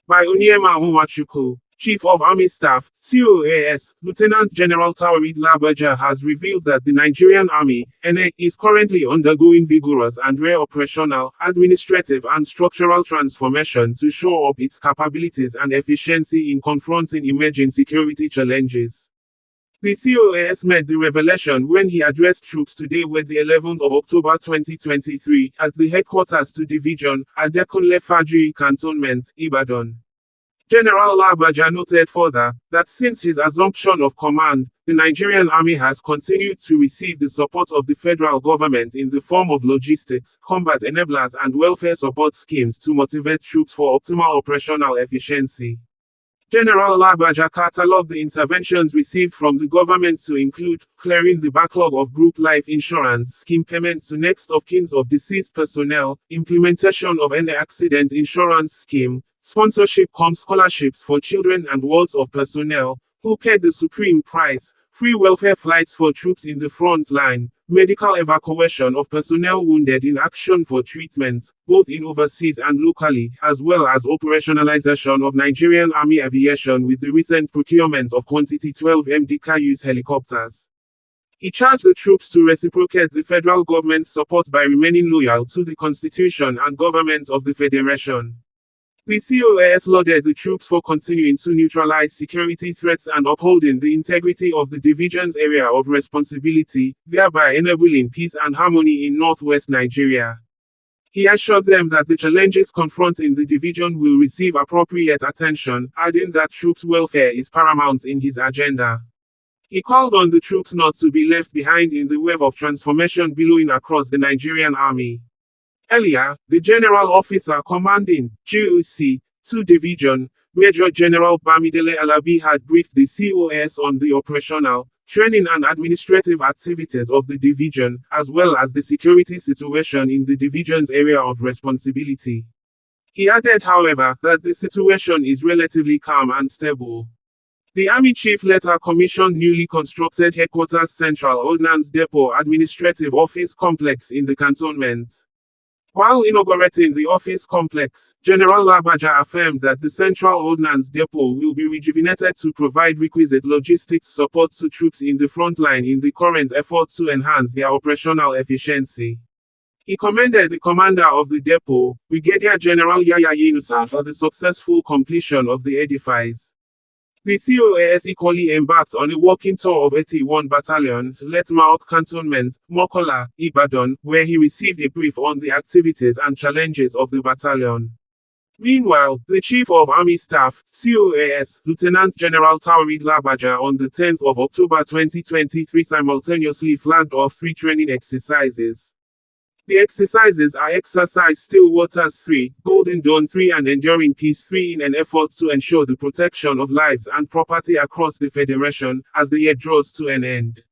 By Onyema Nwachukwu, Chief of Army Staff, COAS, Lieutenant General Taoreed Labaja has revealed that the Nigerian Army, NA, is currently undergoing vigorous and operational, administrative and structural transformation to shore up its capabilities and efficiency in confronting emerging security challenges. The COAS made the revelation when he addressed troops today with the 11th of October 2023 at the headquarters to Division, Adekunle Fajuyi Cantonment, Ibadan. General Labaja noted further that since his assumption of command, the Nigerian Army has continued to receive the support of the federal government in the form of logistics, combat enablers and welfare support schemes to motivate troops for optimal operational efficiency. General Labaja catalogued the interventions received from the government to include clearing the backlog of group life insurance scheme payments to next of kin of deceased personnel, implementation of an accident insurance scheme, sponsorship scholarships for children and wards of personnel who paid the supreme price, free welfare flights for troops in the front line, medical evacuation of personnel wounded in action for treatment, both in overseas and locally, as well as operationalization of Nigerian Army aviation with the recent procurement of quantity 12 MDKU's helicopters. He charged the troops to reciprocate the federal government's support by remaining loyal to the Constitution and government of the Federation. The COAS lauded the troops for continuing to neutralize security threats and upholding the integrity of the division's area of responsibility, thereby enabling peace and harmony in northwest Nigeria. He assured them that the challenges confronting the division will receive appropriate attention, adding that troops' welfare is paramount in his agenda. He called on the troops not to be left behind in the wave of transformation billowing across the Nigerian Army. Earlier, the General Officer commanding GOC 2 Division, Major General Bamidele Alabi had briefed the COAS on the operational, training and administrative activities of the division, as well as the security situation in the division's area of responsibility. He added, however, that the situation is relatively calm and stable. The Army Chief later commissioned newly constructed Headquarters Central Ordnance Depot Administrative Office Complex in the cantonment. While inaugurating the office complex, General Labaja affirmed that the Central Ordnance Depot will be rejuvenated to provide requisite logistics support to troops in the front line in the current effort to enhance their operational efficiency. He commended the commander of the depot, Brigadier General Yaya Yunusa, for the successful completion of the edifice. The COAS equally embarked on a walking tour of 81 Battalion, Letmaok Cantonment, Mokola, Ibadan, where he received a brief on the activities and challenges of the battalion. Meanwhile, the Chief of Army Staff, COAS, Lieutenant General Taoreed Labaja on the 10th of October 2023 simultaneously flagged off 3 training exercises. The exercises are Exercise Still Waters 3, Golden Dawn 3 and Enduring Peace 3 in an effort to ensure the protection of lives and property across the Federation, as the year draws to an end.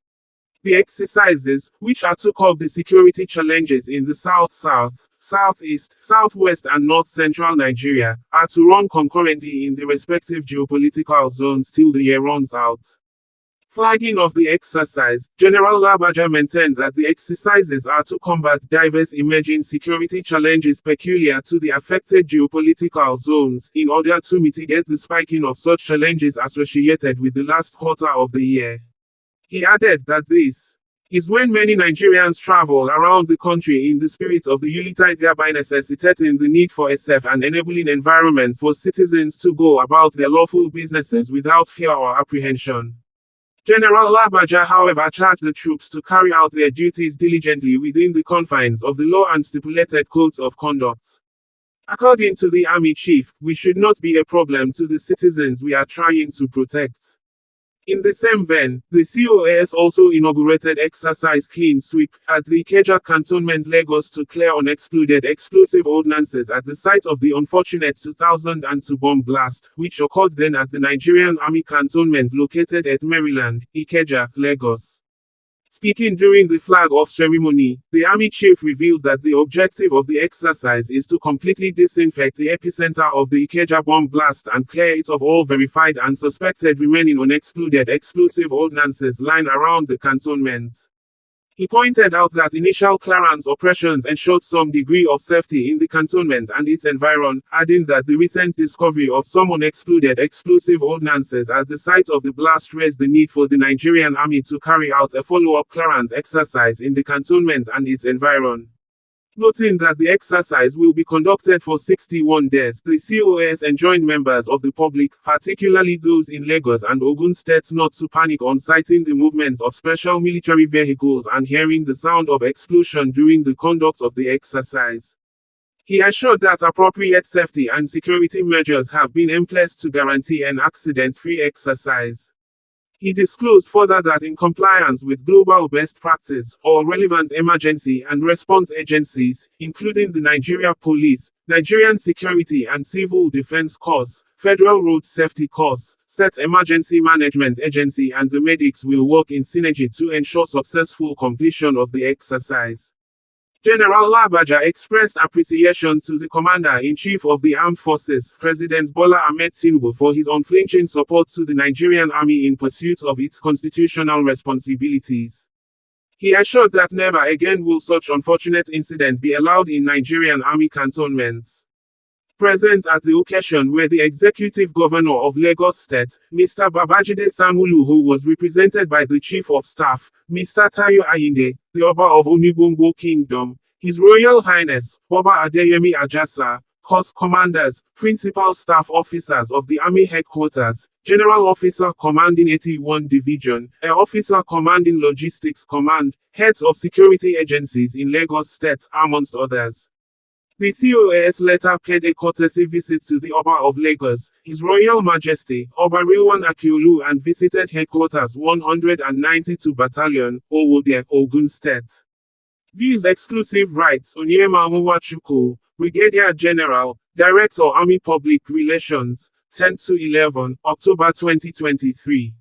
The exercises, which are to curb the security challenges in the South-South, Southeast, Southwest and North-Central Nigeria, are to run concurrently in the respective geopolitical zones till the year runs out. Flagging of the exercise, General Labaja maintained that the exercises are to combat diverse emerging security challenges peculiar to the affected geopolitical zones, in order to mitigate the spiking of such challenges associated with the last quarter of the year. He added that this is when many Nigerians travel around the country in the spirit of the Yuletide, thereby necessitating the need for a safe and enabling environment for citizens to go about their lawful businesses without fear or apprehension. General Labaja, however, charged the troops to carry out their duties diligently within the confines of the law and stipulated codes of conduct. According to the Army Chief, we should not be a problem to the citizens we are trying to protect. In the same vein, the COAS also inaugurated Exercise Clean Sweep at the Ikeja Cantonment, Lagos, to clear unexploded explosive ordnances at the site of the unfortunate 2002 bomb blast, which occurred then at the Nigerian Army Cantonment located at Maryland, Ikeja, Lagos. Speaking during the flag-off ceremony, the Army Chief revealed that the objective of the exercise is to completely disinfect the epicenter of the Ikeja bomb blast and clear it of all verified and suspected remaining unexploded explosive ordnances lying around the cantonment. He pointed out that initial clearance operations ensured some degree of safety in the cantonment and its environ, adding that the recent discovery of some unexploded explosive ordnances at the site of the blast raised the need for the Nigerian Army to carry out a follow-up clearance exercise in the cantonment and its environ. Noting that the exercise will be conducted for 61 days, the COAS enjoined members of the public, particularly those in Lagos and Ogun states, not to panic on sighting the movement of special military vehicles and hearing the sound of explosion during the conduct of the exercise. He assured that appropriate safety and security measures have been in place to guarantee an accident-free exercise. He disclosed further that in compliance with global best practice, all relevant emergency and response agencies, including the Nigeria Police, Nigerian Security and Civil Defense Corps, Federal Road Safety Corps, State Emergency Management Agency and the medics will work in synergy to ensure successful completion of the exercise. General Labaja expressed appreciation to the Commander-in-Chief of the Armed Forces, President Bola Ahmed Tinubu, for his unflinching support to the Nigerian Army in pursuit of its constitutional responsibilities. He assured that never again will such unfortunate incident be allowed in Nigerian Army cantonments. Present at the occasion were the Executive Governor of Lagos State, Mr. Babajide Sanwo-Olu, who was represented by the Chief of Staff, Mr. Tayo Ayinde, the Oba of Onibongo Kingdom, His Royal Highness, Oba Adeyemi Ajasa, Corps commanders, principal staff officers of the Army Headquarters, General Officer commanding 81 Division, Air Officer commanding Logistics Command, heads of security agencies in Lagos State, amongst others. The COAS later paid a courtesy visit to the Oba of Lagos, His Royal Majesty, Oba Rilwan Akiolu, and visited Headquarters 192 Battalion, Owode, Ogun State. Views exclusive rights Onyema Nwachukwu, Brigadier General, Director Army Public Relations, 10 to 11, October 2023.